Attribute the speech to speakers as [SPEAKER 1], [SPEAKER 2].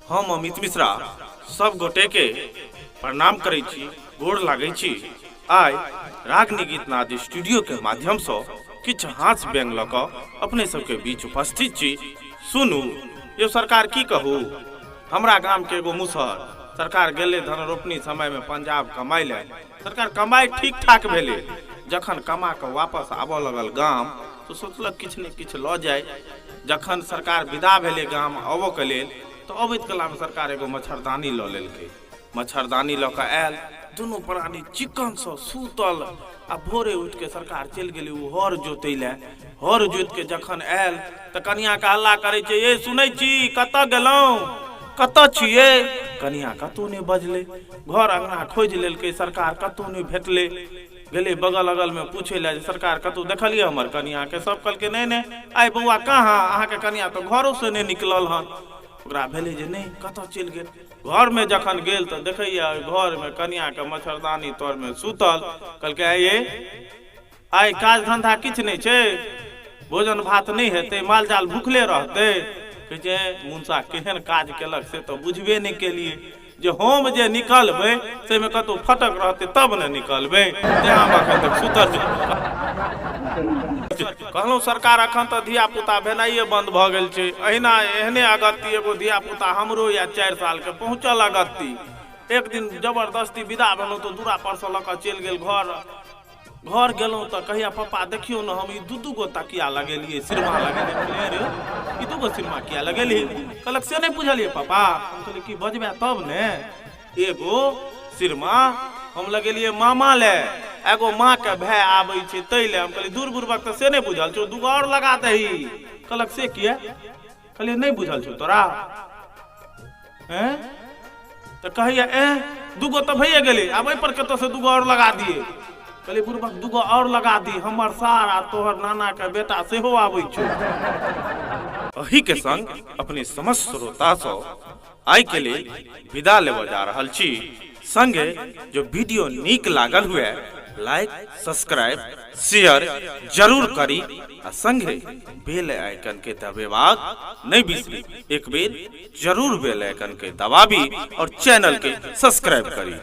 [SPEAKER 1] हम अमित मिश्रा सब गोटे के प्रणाम करै छी, गोड़ लागै छी। आइ रागनी गीतनाद स्टूडियो के माध्यम से किछ हास व्यंग लऽ कऽ अपने सबके बीच उपस्थित छी। सुनू यो सरकार की कहू, हमरा गाम के एगो मुसहर सरकार गेले धन रोपनी समय में पंजाब कमाई ले। सरकार कमाई ठीक ठाक भेले, जखन कमा के वापस आबऽ लगल गाम तो सोचलक किछ ने किछ लऽ जाय। जखन सरकार विदा भेले गाम आबऽ के लेल तो अबैत कला में सरकार एगो मच्छरदानी लऽ लेलकै। मच्छरदानी लऽ कऽ आयल, दुनू प्राणी चिकन से सूतल आ भोरे उठ के सरकार चल गेली हर जोतै ले। हर जोत के जखन आयल तो कनिया के हल्ला करे छै, ये सुनै छी कतऽ गेलौं, कतऽ छियै? कनिया कतौ नहीं बजले, घर अंगना खोज लेलकै, सरकार कतौ नहीं भेटले। गेले बगल अगल में पूछे ले सरकार कतौ देखलिए हमर कनिया के? सब कहलकै नहीं नहीं, आइ बौआ कहाँ अहाँ के कनिया तो घरों से नहीं निकलल हन। ओकरा भेले जे नहीं कतऽ चल गेल। घर में जखन गेल तो देखैया घर में कनिया के मच्छरदानी तर में सुतल। कहलकै ये आइ काज धंधा किछ नहीं छै, भोजन भात नहीं हेतै, माल जाल भूखले रहतै। कहे मुंसा केहन काज केलक से तो बुझबे नहीं केलिए, जे हम जे निकलबै से में कतौ फटक रहते तब न निकलबै, सुतल। कहलौं सरकार अखन तो धिया पुता भेनाइए बंद भ गेल छै, अहिना एहने अगत्ती एगो धिया पुता हमरो या 4 साल के पहुंचल अगत्ती। एक दिन जबरदस्ती विदा भेलौं तो दूरा पर से लऽ कऽ चलि गेल घर गेलौं तो कहिया पप्पा देखियो न हम ई दू गो तकिया लगेलिए, सिरमा लगेलिए। रे ई दू गो सिरमा किया लगेली? कहलक से नहीं बुझलिए पापा। हम कहलिए कि बजबे तब ने। एगो सिरमा हम लगेलिए मामा ले, एगो माँ के भाई आबै छै तै ले। हम कहलिए दूर बुरबक तो से नहीं बुझल छौ, दूगो और लगा दही। कहलक से किया? कहलिए नहीं बुझल छौ तोरा हैं? तो कहिया दूगो तो भइए गेले, आब एहि पर कतौ से दूगो और लगा दिए। कहलिए बुरबक दूगो और लगा दी, हमर सारा तोहर नाना के बेटा सेहो आबै छौ। अही के संग अपने समस्त श्रोता से आइ के लिए विदा लेबऽ जा रहल छी। संगे जो वीडियो नीक लागल हुए लाइक सब्सक्राइब शेयर जरूर करी आ संगे बेल आइकन के दबेबाक नहीं बिसरी। एक बेर जरूर बेल आइकन के दबाबी और चैनल के सब्सक्राइब करी।